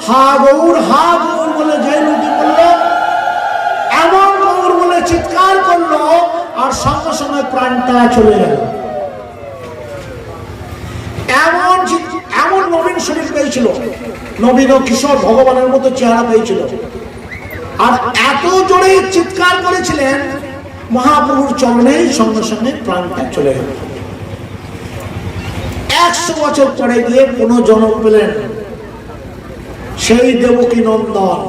হা গৌর বলে যে লোকটি বলল, এমন গৌর বলে চিৎকার করলো, আর সঙ্গে সঙ্গে প্রাণটা চলে গেল। এমন নবীন শরীর পেয়েছিল, নবীন ও কিশোর ভগবানের মতো চেহারা পেয়েছিল, আর এত জোরে চিৎকার করেছিলেন, মহাপ্রভুর চরণে সঙ্গে সঙ্গে প্রাণটা চলে গেল। 100 বছর পরে গিয়ে পুনর্জন্ম পেলেন সেই দেবকী নন্দন।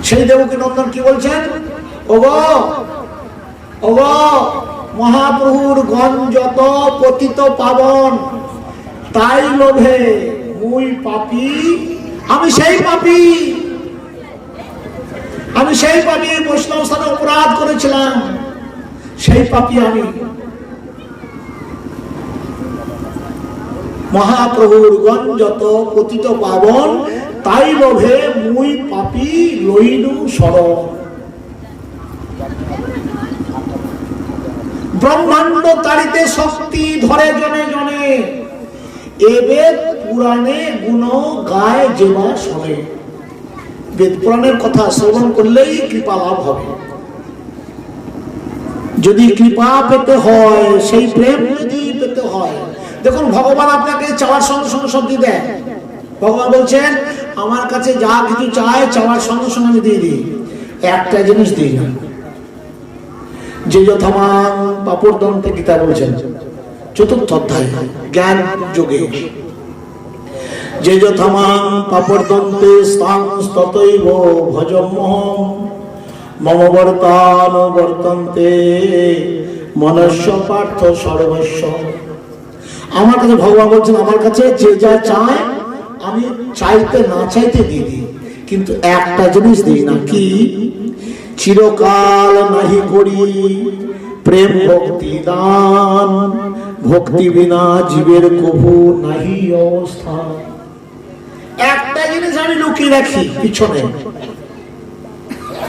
সেই দেবকী নন্দন কি বলছেন? ওগো মহাপ্রভুর গণ যত পতিত পাবন, তাই লোভে মুই পাপী, আমি সেই পাপী বৈষ্ণব স্থানে অপরাধ করেছিলাম, সেই পাপী আমি। মহাপ্রভুর গণ যত পতিত পাবন, তাই লোভে মুই পাপী লইনু শরণ। ব্রহ্মাণ্ড তাড়িতে শক্তি ধরে জনে জনে, এ বেদ পুরাণে গুণ গায় যেবা শোনে। বেদ পুরাণের কথা শ্রবণ করলেই কৃপা লাভ হবে। যদি কৃপা পেতে হয়, সেই প্রেম যদি পেতে হয়, দেখুন ভগবান আপনাকে চাওয়ার সঙ্গে সঙ্গে সব দিয়ে দেয়। ভগবান বলছেন আমার কাছে যা কিছু চায় চাওয়ার সঙ্গে সঙ্গে আমি দিয়ে দিই, একটা জিনিস দিই না। যে যথামান পাপড়দন্তে গীতা বলছেন 4th অধ্যায় জ্ঞান যোগে, যে যথামান পাপড়দন্তে স্থান ততৈব ভজমহম মম বর্তান বর্তন্তে মনুষ্য পার্থ সর্বস্ব। আমার কাছে ভগবান বলছেন আমার কাছে যে যা চায় আমি চাইতে না চাইতে দিয়ে দিই, কিন্তু একটা জিনিস দিই না। কি? চিরকাল নাহি করি প্রেম ভক্তি দান, ভক্তি বিনা জীবের কভু নাহি অবস্থান। একটা জিনিস আমি লুকিয়ে রাখি পিছনে,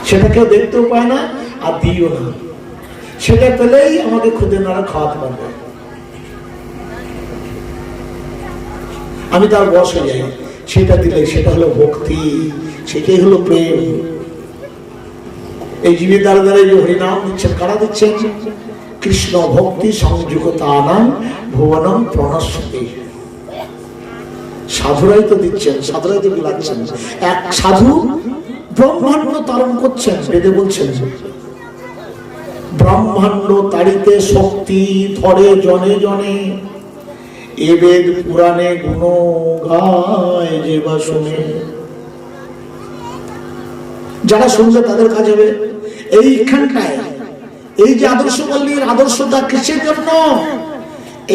সেটা কেউ দেখতেও পায় না আর দিও না, সেটা পেলেই আমাকে খুদে নাড়া খাওয়াতে পারবে। আমি তার বশ হয়ে যাই, সেটা দিলে সেটা হলো ভক্তি, সেটাই হলো প্রেম। এই জীবের দ্বারা দ্বারা যে হরিনাম দিচ্ছেন, কারা দিচ্ছেন? কৃষ্ণ ভক্তি সংযুক্তানাং ভুবনম প্রণশ্যতি। সাধুরাই তো দিচ্ছেন, সাধুরাই তো বিলাচ্ছেন। এক সাধু ব্রহ্মাণ্ড তারণ করছেন, বেদে বলছেন ব্রহ্মাণ্ড তাড়িতে শক্তি ধরে জনে জনে, এ বেদ পুরাণে গুণ গায় যে বা শুনে। যারা শুনবে তাদের কাজ হবে। এইখানটায় এই যে আদর্শ বললির আদর্শটা কিসের জন্য?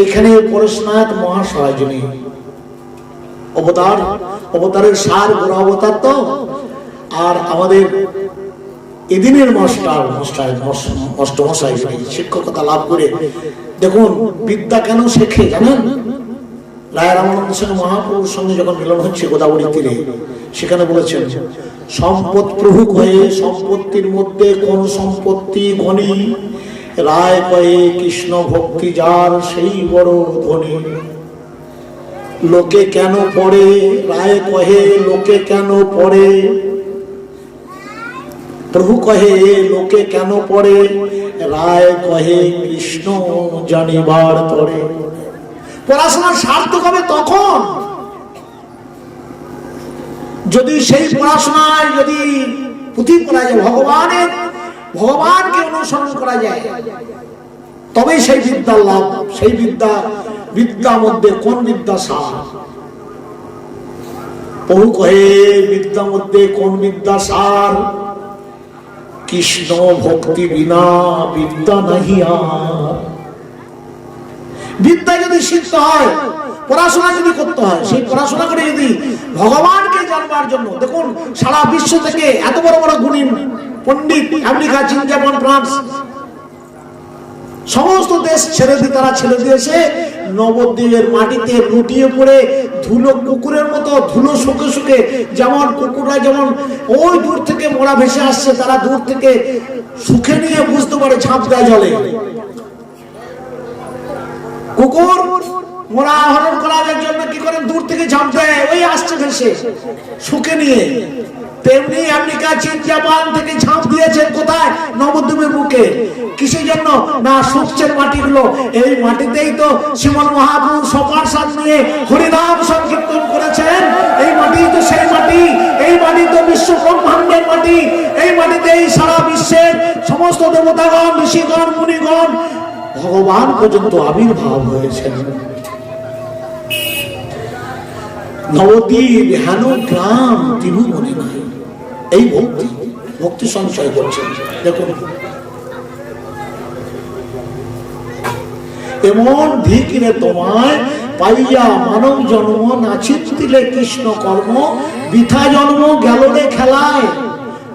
এখানে পরশুনাথ মহাশয় যিনি অবতারের সার গোড়া অবতার তো, আর আমাদের এদিনের মাস্টার শিক্ষকতা লাভ করে দেখুন বিদ্যা কেন শেখে জানেন? রায় রামানন্দ সেন মহাপ্রভুর সঙ্গে যখন মিলন হচ্ছে গোদাবরী তীরে, সেখানে বলেছেন সম্পদ প্রভু কয়ে সম্পত্তির মধ্যে কোন সম্পত্তি গণি, রায় কয়ে কৃষ্ণ ভক্তি যার সেই বড় ধনী। লোকে কেন পড়ে, রায় কহে লোকে কেন পড়ে, প্রভু কহে লোকে কেন পড়ে, রায় কহে কৃষ্ণ জানিবার তরে। পড়াশোনার সার্থক হবে তখন যদি সেই পড়াশোনায় যদি পুঁথি পড়া যায়, ভগবানকে অনুসরণ করা যায়, তবেই সেই বিদ্যার লাভ। সেই বিদ্যা মধ্যে কোন বিদ্যা সার? প্রভু কহে বিদ্যা মধ্যে কোন বিদ্যা সার, কৃষ্ণ ভক্তি বিনা বিদ্যা নাহি আর। বিদ্যা যদি শিখতে হয়, পড়াশোনা যদি করতে হয়, সেই পড়াশোনা করে যদি ভগবানকে জানবার জন্য, দেখুন সারা বিশ্ব থেকে এত বড় বড় গুণী পণ্ডিত, আমেরিকা, চীন, জাপান, ফ্রান্স, সমস্ত দেশ তারা ছেড়ে দিয়েছে নবদ্বীপের মাটিতে লুটিয়ে পড়ে ধুলো, কুকুরের মতো ধুলো শুকে শুকে, যেমন কুকুররা যেমন ওই দূর থেকে মোড়া ভেসে আসছে, তারা দূর থেকে সুখে নিয়ে বুঝতে পারে ঝাঁপ দেয় জলে। কুকুর মোড়া আহরণ করার জন্য কি করেন? দূর থেকে এসে সুখে নিয়ে, তেমনি আমেরিকা, চীন, জাপান থেকে ঝাঁপ দিয়েছেন কোথায়? নবদ্বীপের বুকে। কিসের জন্য? না, সূর্যের মাটিগুলো, এই মাটিতেই তো শ্রীমন মহাপুরুষ সপার্ষদ নিয়ে হরিনাম সংকীর্তন করেছেন। এই মাটি তো সেই মাটি, এই মাটি তো বিশ্ব ব্রহ্মাণ্ডের মাটি। এই মাটিতেই সারা বিশ্বের সমস্ত দেবতাগণ, ঋষিগণ, মুনিগণ, ভগবান পর্যন্ত আবির্ভাব হয়েছেন। নবদ্বীপ হেন গ্রাম তিরু মনে নাই। এই ভক্তি, ভক্তি সঞ্চয় করছেন। দেখুন, এমন ধিকিরে তোমায় পাইয়া মানব জন্ম, নাচিলে কৃষ্ণ কর্ম, বৃথা জন্ম গেল রে খেলায়।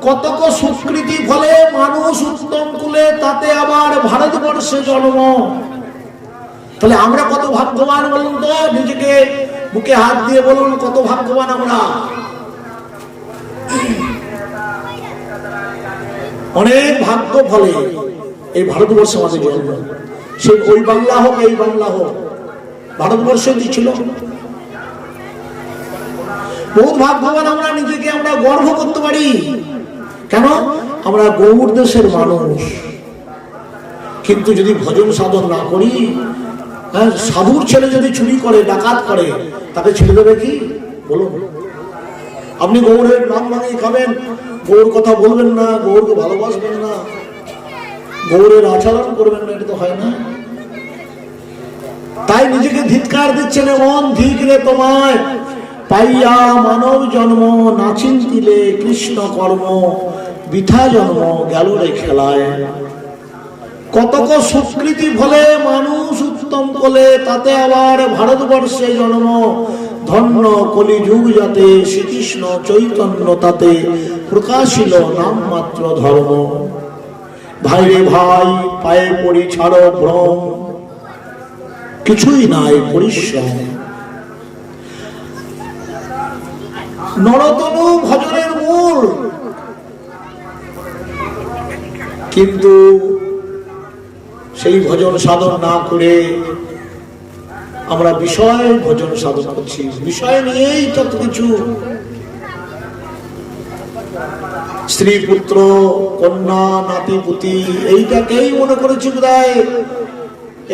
কতক সুকৃতি ফলে মানুষ উত্তম কুলে, তাতে আবার ভারতবর্ষে জন্ম। তাহলে আমরা কত ভাগ্যবান বলুন তো? নিজেকে বুকে হাত দিয়ে বলুন, কত ভাগ্যবান আমরা। অনেক ভাগ্য ফলে এই ভারতবর্ষে আমাদের জন্ম। সে ওই বাংলা হোক, এই বাংলা হোক, ভারতবর্ষে ছিল। বহুত ভাগ্যবান আমরা, নিজেকে আমরা গর্ব করতে পারি। কেন? আমরা গৌড় দেশের মানুষ। কিন্তু যদি ভজন সাধন না করি, সাধুর ছেলে যদি চুরি করে, ডাকাত করে, তাকে ছেড়ে দেবে কি? বলুন। আপনি গৌড়ের নাম ভাঙিয়ে খাবেন, গৌড় কথা বলবেন না, গৌড়কে ভালোবাসবেন না, গৌড়ের আচরণ করবেন না, এটা তো হয় না। তাই নিজেকে ধিক্কার দিচ্ছেন। এমন ধিক রে তোমায় পাইয়া মানব জন্ম, নাচিলে কৃষ্ণ কর্ম, বৃথা জন্ম গেল রে খেলায়। কতক সুকৃতি ফলে মানুষ উত্তম কোলে, তাতে আবার ভারতবর্ষে জন্ম। ধন্য কলিযুগ যাতে শ্রীকৃষ্ণ চৈতন্য, তাতে প্রকাশিল নাম মাত্র ধর্ম। ভাইরে ভাই পায়ে পড়ি ছাড়ো ভ্রম, কিছুই নাই পরিশ্রম। নরতনু ভজনের মূল, কিন্তু সেই ভজন সাধন না করে আমরা বিষয় ভজন সাধন করছি। বিষয় নিয়েই তত কিছু, স্ত্রী, পুত্র, কন্যা, নাতি, পুতি, এইটাকেই মনে করেছি বোধহয়,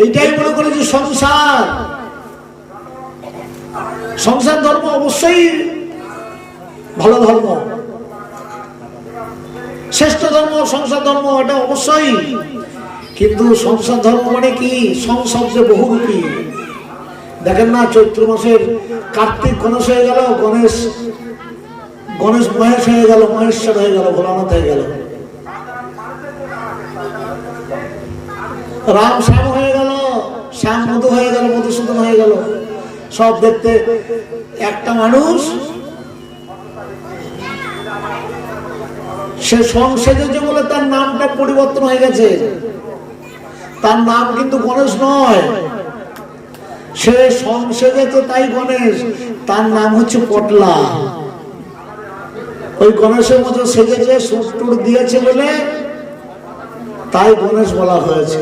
এইটাই মনে করেছি সংসার। সংসার ধর্ম অবশ্যই ভালো ধর্ম, শ্রেষ্ঠ ধর্ম সংসার ধর্ম, এটা অবশ্যই। কিন্তু সংসার ধর্ম মানে কি? সংশব্দে বহুরূপী। দেখেন না, চৈত্র মাসের কার্তিক গণেশ হয়ে গেল, গণেশ মহেশ হয়ে গেল, মহেশ্বর হয়ে গেল, ভোলানাথ হয়ে গেল, রাম শ্যাম হয়ে গেল, শ্যাম মধু হয়ে গেল, মধুসূদন হয়ে গেল। সব দেখতে একটা মানুষ। সে সংসেজেছে বলে তার নামটা পরিবর্তন হয়ে গেছে। তার নাম কিন্তু গণেশ নয়। সে সংসেজেছে তাই গণেশ, তার নাম হচ্ছে পটলা। ওই গণেশের মতো সেজেছে, সুর দিয়েছে বলে তাই গণেশ বলা হয়েছে।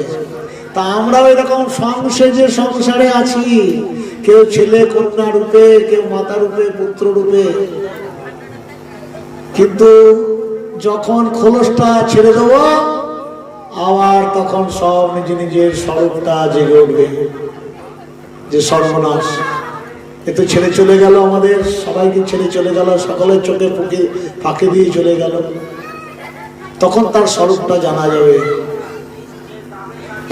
তা আমরাও এরকম সংসেজে সংসারে আছি, কেউ ছেলে কন্যা রূপে, কেউ মাতা রূপে, পুত্র রূপে। কিন্তু যখন খোলসটা ছেড়ে দেব, আবার তখন সব নিজে নিজের স্বরূপটা জেগে উঠবে, যে সর্বনাশ, এ তো ছেড়ে চলে গেল, আমাদের সবাইকে ছেড়ে চলে গেল, সকলের চোখে ফাঁকে দিয়ে চলে গেল। তখন তার স্বরূপটা জানা যাবে।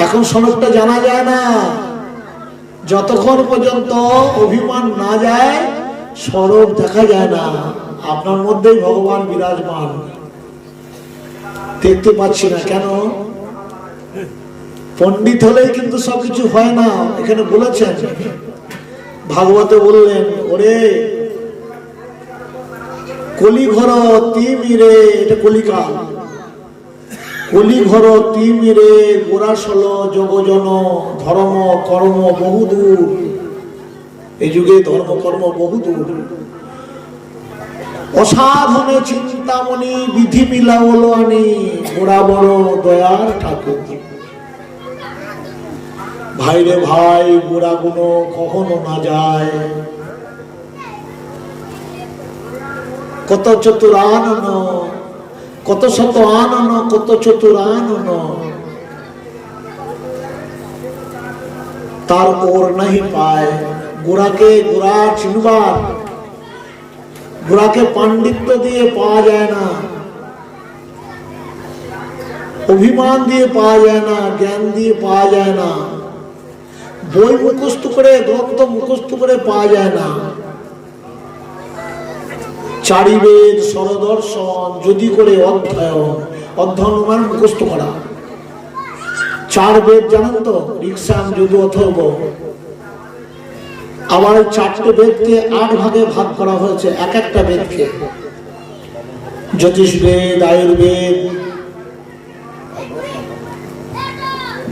এখন স্বরূপটা জানা যায় না। যতক্ষণ পর্যন্ত অভিমান না যায়, স্বরূপ দেখা যায় না। আপনার মধ্যেই ভগবান বিরাজমান, দেখতে পাচ্ছি না কেন? পণ্ডিত হলেই কিন্তু সবকিছু হয় না। এখানে বলেছেন, ভাগবতে বললেন, ওরে কলিঘর তিমিরে, এটা কলিকাল, কলিঘর তিমিরে গোরাসল যোগজন, ধর্ম কর্ম বহুদূর। এই যুগে ধর্ম কর্ম বহুদূর। অসাধনে চিন্তামণি, বিধি মিলা বলো আনি, গোড়া বড় দয়ার ঠাকুর। ভাইরে ভাই, গোড়া গুলো কখনো না যায়। কত চতুরানন, কত শত আনন, কত চতুরানন, তার ওর নাহি পায়। গোড়াকে গোড়া চিনবার, গোড়াকে পাণ্ডিত্য দিয়ে পাওয়া যায় না, অভিমান দিয়ে পাওয়া যায় না, জ্ঞান দিয়ে পাওয়া যায় না, বই মুখস্থ করে, গ্রন্থ মুখস্থ করে পাওয়া যায় না। চারি বেদ সরদর্শন যদি করে অধ্যয়ন, অধ্যয়ন মানে মুখস্থ করা। চার বেদ জানেন তো, ঋক্সাম, যজুর, অথর্ব। আবার চারটে বেদকে 8 ভাগে ভাগ করা হয়েছে, এক একটা বেদকে। জ্যোতিষ বেদ, আয়ুর্বেদ,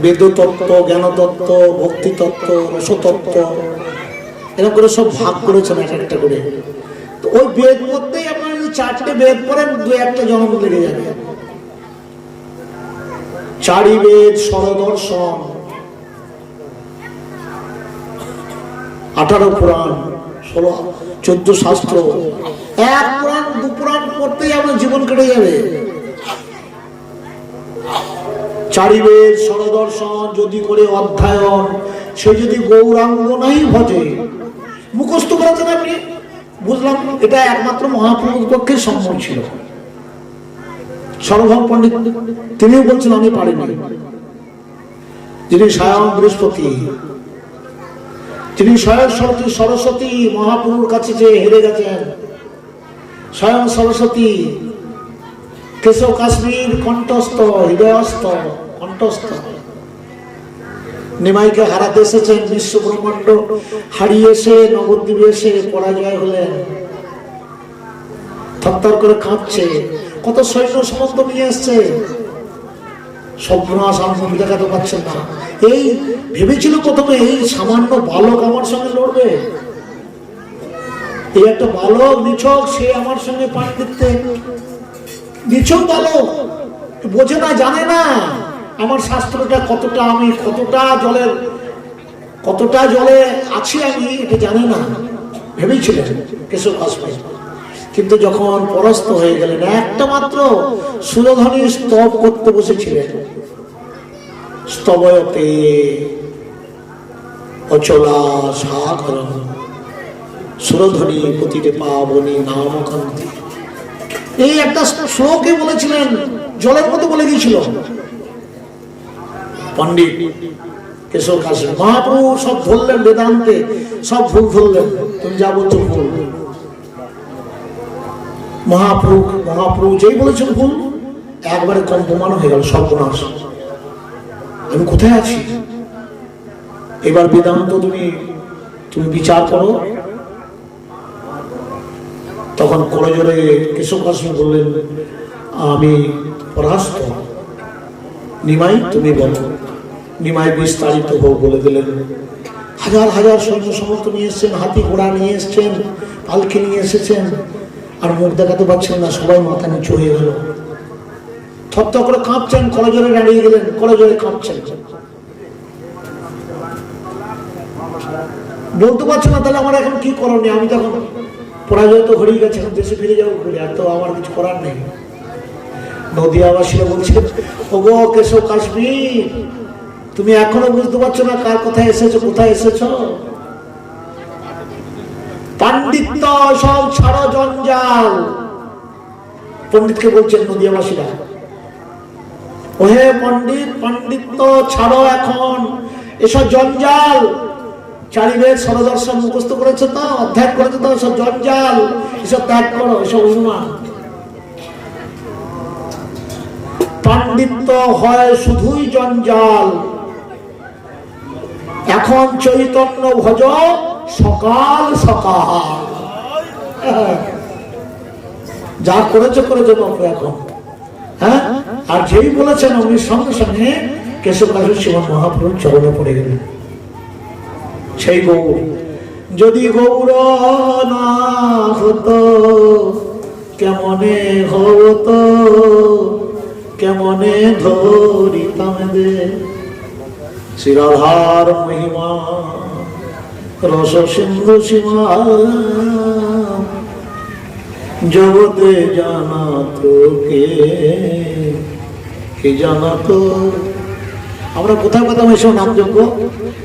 বেদতত্ত্ব, জ্ঞানতত্ত্ব, ভক্তিতত্ত্ব, রসতত্ত্ব, এরকম করে সব ভাগ করেছেন এক একটা করে। তো ওই বেদ মধ্যেই আপনার যদি 4টে বেদ পড়েন, 2-1টা জন্ম লেগে যাবে। চারি বেদ সরদর্শন, 18 পুরাণ, 14 শাস্ত্র, এক পুরাণ 2 পুরাণ পড়তেই আপনার জীবন কেটে যাবে। চারি বেদ সরদর্শন যদি করে অধ্যয়ন, সে যদি গৌরাঙ্গ নাই ভজে। মুখস্থ করেছেন আপনি, বুঝলাম, এটা একমাত্র মহাপ্রভুর পক্ষে সম্ভব ছিল। সর্বভৌম পণ্ডিত তিনিও বলছেন আমি পারিনি। যিনি স্বয়ং বৃহস্পতি, যিনি স্বয়ং সরস্বতী মহাপ্রভুর কাছে যে হেরে গেছেন, স্বয়ং সরস্বতী কেশব কাশ্মীর কণ্ঠস্থ, হৃদয়স্থ, কণ্ঠস্থ, নিমাইকে হারাতে এসেছেন, বিশ্ব ব্রহ্মাণ্ড হারিয়ে এসে নবদ্বীপে এসে পরাজয় হলেন, থরথর করে কাঁপছে, কত সৈন্য সমস্ত নিয়ে এসছে, সর্বনাশ, মুখ দেখাতে পারছেন না। এই ভেবেছিল প্রথমে এই সামান্য বালক আমার সঙ্গে লড়বে, এই একটা বালক নিছক, সে আমার সঙ্গে পাণ্ডিত্যে, নিছক বালক, বোঝে না, জানে না আমার শাস্ত্রটা কতটা, আমি কতটা জলে আছি আমি, এটা জানে না, ভেবেছিলেন কেশব কাশ্মীর। কিন্তু যখন পরাস্ত হয়ে গেলেন, একটা মাত্র সুরধ্বনি স্তব করতে বসেছিলেন, স্তবয়তে অচলা সাগর, সুরধ্বনি পতিতে পাবনি নামকান্তি, এই একটা শ্লোকে বলেছিলেন, জলের মতো বলে দিয়েছিল পণ্ডিত কেশব কাশ্মীর। মহাপ্রভু সব ধরলেন, বেদান্তে সব ভুল ধরলেন, তুমি যা বলছো ভুল। মহাপ্রভু যেই বলেছেন ভুল, একবারে কম্পমান হয়ে গেল, সর্বনাশ, আমি কোথায় আছি, এবার বেদান্ত তুমি বিচার করো। তখন করজোরে কেশব কাশ্মীর বললেন, আমি পরাস্ত, নিমাই তুমি বলো। নিমাই বিস্তারিত হোক বলে দিলেন। হাজার হাজার সৈন্য সমর্থ নিয়ে এসছেন, হাতি ঘোড়া নিয়ে এসছেন, পালকি নিয়ে এসেছেন, আর মুখ দেখাতে পারছেন না, সবাই মাথা নিচু হয়ে গেল, থরথর করে কাঁপছেন, করজোরে দাঁড়িয়ে গেলেন, করজোরে কাঁপছেন, বলতে পারছেন না, তাহলে আমার এখন কি করণীয়, আমি তখন পরাজয় তো হয়েই গেছে, দেশে ফিরে যাবো ঘুরে, আর তো আমার কিছু করার নেই। নদিয়াবাসীরা বলছে, ওগো কেশব কাশ্মীর, তুমি এখনো বুঝতে পারছো না কার কোথায় এসেছো, কোথায় এসেছো? পাণ্ডিত্য সব ছাড়ো, জঞ্জাল। পণ্ডিতকে বলছেন নদিয়াবাসীরা, ওহে পণ্ডিত, পাণ্ডিত্য ছাড়ো, এখন এসব জঞ্জাল, চারিবেদ সরদর্শন মুখস্থ করেছো তো, অধ্যয়ন করেছো তো, সব জঞ্জাল, এসব ত্যাগ করো, এসব অনুমান। পাণ্ডিত্য হয় শুধুই জঞ্জাল, এখন চৈতন্য ভজ সকাল সকাল। যা করেছো বাপু এখন, হ্যাঁ। আর যেই বলেছেন উনি সঙ্গে সঙ্গে কেশব কাশ্মীর শিবন মহাপ্রভুর চরণে পড়ে গেলেন। সেই গৌর, যদি গৌর না হতো কেমনে হতো, কেমনে ধরিতাম দে শ্রীরাধার মহিমা রস সিন্ধু সীমা। জগতে জানাতো কে জানাতো। আমরা কোথায় পেতাম এসব নামযজ্ঞ,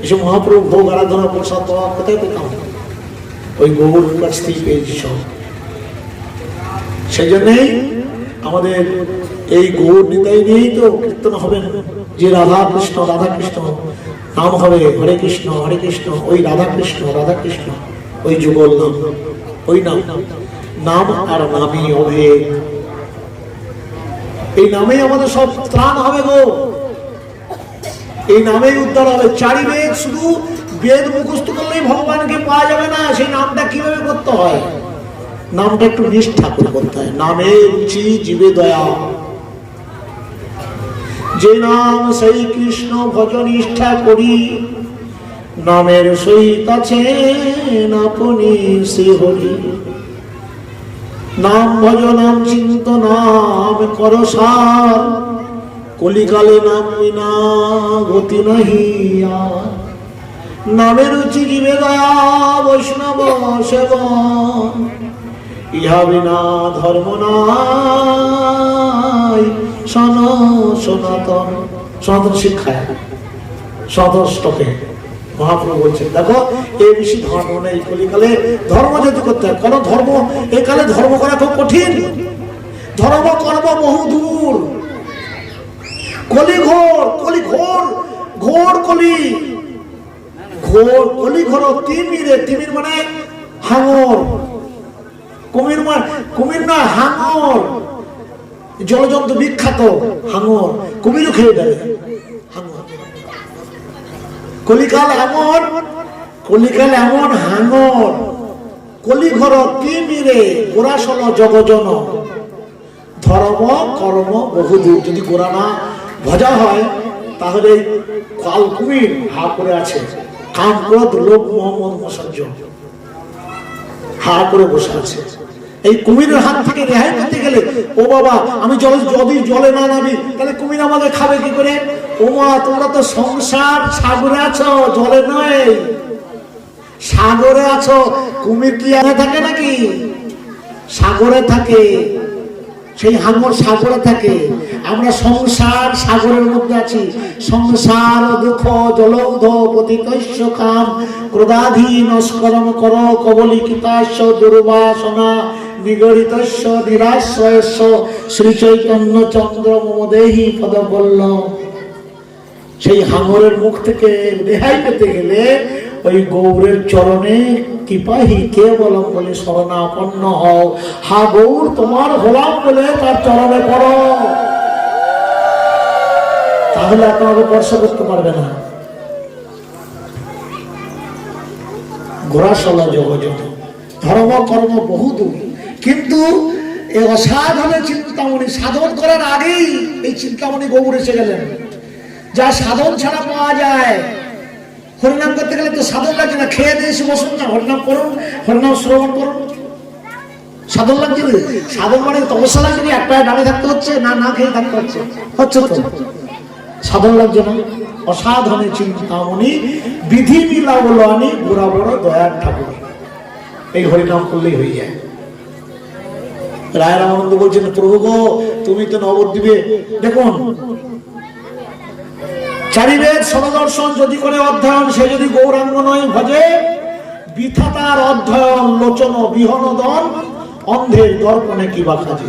এসব মহাপ্রভু ভোগ আরাধনা প্রসাদ পাওয়া কোথায় পেতাম? ওই গৌর কাছ থেকে পেয়েছি সব। সেই জন্যেই আমাদের এই গৌর নিতাই নিয়েই তো কীর্তন হবে, যে রাধা কৃষ্ণ নাম হবে হরে কৃষ্ণ, ওই রাধা কৃষ্ণ, ওই যুগল নাম, ওই নাম আর নামই অভেদ। এই নামেই আমাদের সব ত্রাণ হবে গো, এই নামেই উদ্ধার হবে। চারি বেদ, শুধু বেদ মুখস্থ করলেই ভগবানকে পাওয়া যাবে না। সেই নামটা কিভাবে করতে হয়? নামটা একটু নিষ্ঠা করে করতে হয়। নামে রুচি জীবে দয়া, যে নাম সেই কৃষ্ণ ভজ নিষ্ঠা করি, নামের সহিত আছেন আপনি শ্রী হরি। নাম ভজ নাম চিন্ত নাম কর সার, কলিকালে নাম বিনা গতি নাহি আর। নামের রুচি জীবে দয়া বৈষ্ণব সেবন, ইহা বিনা ধর্ম নাই সনাতন। সনাতন শিক্ষায় সনাতন স্টকে মহাপ্রভু বলছেন, দেখো এই বেশি ধর্ম নেই, কলিকালে ধর্ম যদি করতে হয়। কোন ধর্ম একালে ধর্ম করা খুব কঠিন, ধর্ম কর্ম বহু দূর। কলি ঘোর তিমির মানে হাঙর, কুমির না হাঙর, জলজন্তু বিখ্যাত হাঙর, কুমিরও খেয়ে দেয় হাঙর। কলিকাল এমন হাঙর, কলিঘর তিমিরে গোরাসল জগজন, ধর্ম কর্ম বহুদূর। যদি গোরা না ভজা হয় তাহলে কাল কুমির হা করে আছে, কাম ক্রোধ লোভ মোহাম্মদ মসজ্জ হা করে বসে আছে। এই কুমিরের হাত থেকে রেহাই পেতে গেলে, ও বাবা আমি যদি জলে না নামি তাহলে কুমির আমাকে খাবে কি করে? ও মা, তোমরা তো সংসার সাগরে আছো, জলে নয়, সাগরে আছো। কুমির কি আগে থাকে নাকি? সাগরে থাকে, সেই হাঙর সাগরে থাকে। আমরা সংসার সাগরের মধ্যে আছি। সংসার দুঃখ জলৌধ পতিতস্য কাম, ক্রোধাধী নস্করম কর কবলিকিতাস্য দুর্বাসনা নিগড়িতস্য নিরাশ্রয়স্য শ্রী চৈতন্য চন্দ্র মমদেহি পদবল্ল। সেই হাঙরের মুখ থেকে রেহাই পেতে গেলে ওই গৌরের চরণে কৃপাহি কেবলম বলে শরণাপন্ন হও। হা গৌর তোমার হলাম বলে তার চরণে পড়ো, তাহলে আপনাকে স্পর্শ করতে পারবে না। ঘোড়াশলা জগজগ, ধর্ম কর্ম বহুদূর। কিন্তু এই অসাধনের চিন্তামণি সাধন করার আগেই এই চিন্তামণি গৌর এসে গেলেন। যা সাধন ছাড়া পাওয়া যায়। হরিনাম করতে গেলে তো সাধন লাগছে না, খেয়ে দিয়ে এসে বসুন না, হরিনাম করুন, হরিনাম শ্রবণ করুন, সাধন লাগছে না। সাধন মানে তপস্যা লাগছে না, একটা ডালে থাকতে হচ্ছে না, না খেয়ে থাকতে হচ্ছে তো সাধন লাগছে না। অসাধনে চিন্তামণি বিধি মিলা বলো আনি বুড়া বড় দয়ার ঠাকুর। এই হরিনাম করলেই হয়ে যায়। রায় রামানন্দ বলছেন, প্রভু গো তুমি তো নবদ্বীপে, দেখুন চারিবেদ সমদর্শন যদি করে অধ্যয়ন, সে যদি গৌরাঙ্গ নয় ভজে, বৃথা তার অধ্যয়ন লোচন বিহনদন, অন্ধের দর্পণে কি বা কাজে।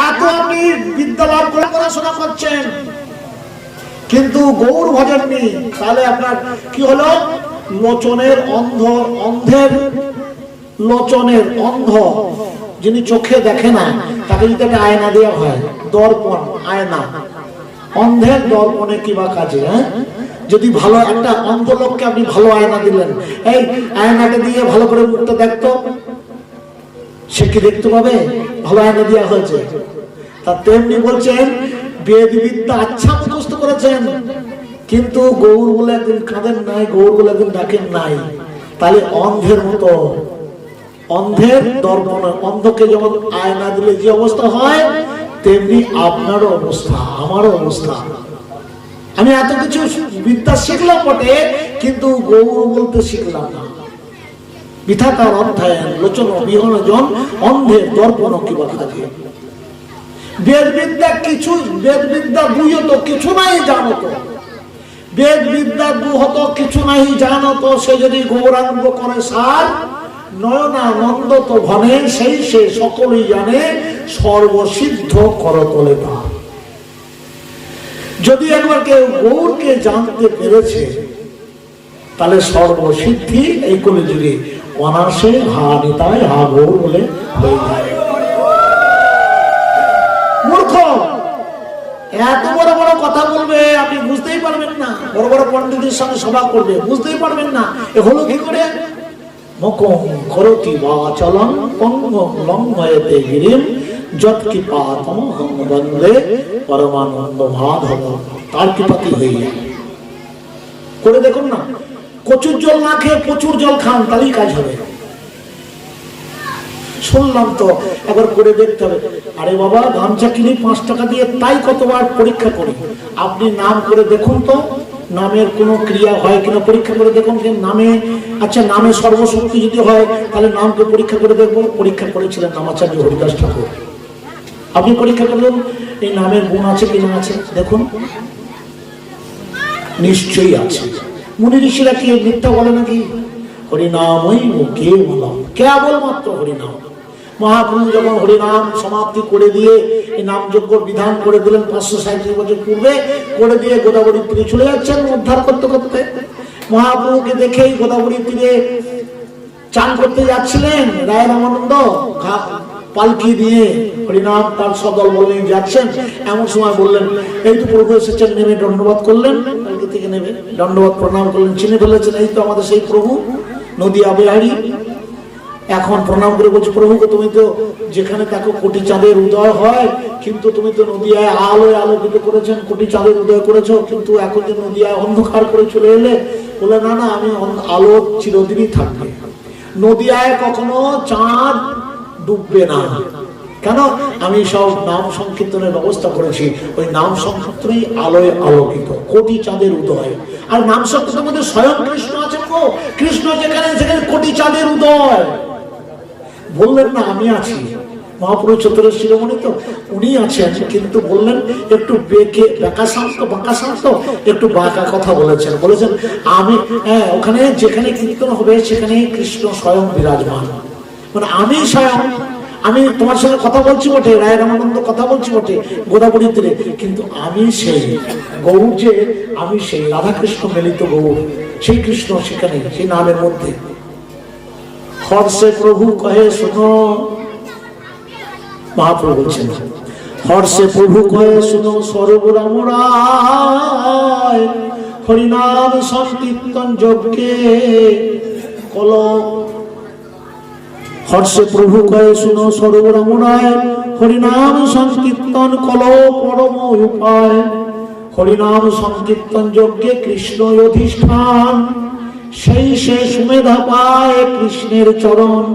এত আপনি বিদ্যা লাভ করে পড়াশোনা করছেন কিন্তু গৌর ভজননি, তাহলে আপনার কি হলো? লোচনের অন্ধ, অন্ধের লোচনের অন্ধ, যিনি চোখে দেখে না তাকে যদি একটা আয়না দেওয়া হয়, দর্পণ আয়না, অন্ধের দর্পণে কিবা কাজে। যদি ভালো একটা অন্ধ লোককে আপনি ভালো আয়না দিলেন, এই আয়নাটা দিয়ে ভালো করে মুখটা দেখতো, সে কি দেখতে পাবে? ভালো আয়না দেওয়া হয়েছে। তা তেমনি বলছেন বেদ বিদ্যা আচ্ছা মুখস্থ করেছেন কিন্তু গৌর বলে একদিন কাঁদেন নাই, গৌর বলে একদিন ডাকেন নাই, তাহলে অন্ধের মতো, অন্ধের দর্পণ। অন্ধকে যেমন আয়না দিলে যে অবস্থা হয়, তেমনি আপনারও অবস্থা, আমারও অবস্থা। আমি এত কিছু বিদ্যা শিখলাম বটে, কিন্তু গৌর বলতে শিখলাম না। বিধাতার অধ্যায়ন লোচন বিহনজন অন্ধের দর্পণ কিবা কাজে। বেদ বিদ্যা কিছু, বেদ বিদ্যা দুই হতো কিছু নাই জানত, বেদ বিদ্যা দু হতো কিছু নাই জানত, সে যদি গৌরাঙ্গ করে সার নয়নানন্দ তো ভনে, সেই সে সকলেই জানে সর্বসিদ্ধ করতলে তা। যদি একবার কেউ গৌরকে জানতে পেরেছে তাহলে সর্বসিদ্ধি এই কলিযুগে অনাসে হা নিতায় হা গৌর বলে হয়ে যায়। মূর্খ এত বড় বড় কথা বলবে, আপনি বুঝতেই পারবেন না। বড় বড় পণ্ডিতের সঙ্গে সভা করবে, বুঝতেই পারবেন না এ হলো কি করে। মকম করতি বাচলং পঙ্গম লঙ্ঘয়তে গিরিম যৎকৃপাতম হং বন্দে পরমানন্দ মাধব। তার কৃপাতি হয়ে যায়। করে দেখুন না, কচুর জল না খেয়ে প্রচুর জল খান, তারই কাজ হবে। শুনলাম তো, একবার করে দেখতে হবে। আরে বাবা, গামছা কিনি 5 টাকা দিয়ে, তাই কতবার পরীক্ষা করি। আপনি নাম করে দেখুন তো, নামের কোনো ক্রিয়া হয় কিনা পরীক্ষা করে দেখুন। নামে, আচ্ছা নামে সর্বশক্তি যদি হয় তাহলে নামকে পরীক্ষা করে দেখবো। পরীক্ষা করেছিলেন নামাচার্য হরিদাস ঠাকুর। আপনি পরীক্ষা করলেন এই নামের গুণ আছে কিনা, আছে দেখুন, নিশ্চয়ই আছে। মুনি ঋষিরা কি মিথ্যা বলে নাকি? হরিনামই কেবল মাত্র হরিনাম। মহাপ্রভু যখন হরিনাম সমাপ্তি করে দিয়ে এই নামযজ্ঞ বিধান করে দিলেন 537 বছর পূর্বে, করে দিয়ে গোদাবরী তীরে চলে যাচ্ছেন উদ্ধার করতে করতে। মহাপ্রভুকে দেখেই গোদাবরী তীরে চান করতে যাচ্ছিলেন রায় রামানন্দ, পালকি দিয়ে হরিনাম তার সদল বলে যাচ্ছেন। এমন সময় বললেন, এই তো প্রভু এসেছেন। নেমে দণ্ডবাদ করলেন, পালকি থেকে নেমে দণ্ডবাদ প্রণাম করলেন। চিনে ফেলেছেন, এই তো আমাদের সেই প্রভু নদিয়া বিহারী। এখন প্রণাম করে বলছি, প্রভুকে তুমি তো যেখানে তাকে কোটি চাঁদের উদয় হয়, কিন্তু তুমি তো নদিয়ায় আলোয় আলোকিত করেছেন, কোটি চাঁদের উদয় করেছো, কিন্তু এখন যে নদিয়ায় অন্ধকার করে চলে এলে। বলে না না, আমি আলো চিরদিনই থাকবে। নদিয়ায় কখনো চাঁদ ডুববে না। কেন? আমি সব নাম সংকীর্তনের ব্যবস্থা করেছি। ওই নাম সংকীর্তনই আলোয় আলোকিত, কোটি চাঁদের উদয়। আর নাম সংকীর্তনের মধ্যে স্বয়ং কৃষ্ণ আছেন গো। কৃষ্ণ যেখানে সেখানে কোটি চাঁদের উদয়। বললেন না আমি আছি। মহাপুরুষ চতুর্থ শিরোমণি তো উনি আছেন, কিন্তু বললেন একটু বাঁকা শান্ত, একটু বাঁকা কথা বলেছেন। বলেছেন আমি, হ্যাঁ, ওখানে যেখানে কীর্তন হবে সেখানে কৃষ্ণ স্বয়ং বিরাজমান। মানে আমি স্বয়ং, আমি তোমার সঙ্গে কথা বলছি বটে, রায় রামানন্দ কথা বলছি বটে গোদাবরী তীরে, কিন্তু আমি সেই গৌর, যে আমি সেই রাধাকৃষ্ণ মিলিত গৌর, সেই কৃষ্ণ সেখানে, সেই নামের মধ্যে। হর্ষে প্রভু কহে শুনো, মহাপ্রভু বলছেন, হর্ষে প্রভু কহে শুনো সর্বরাম রায়, হরিনাম সংকীর্তন যজ্ঞে কল। হর্ষে প্রভু কহে শুনো সর্বরাম রায়, হরিনাম সংকীর্তন কল পরম উপায়। হরিনাম সংকীর্তন যজ্ঞে কৃষ্ণ অধিষ্ঠান, সেই সে সুমেধা পায় কৃষ্ণের চরণ।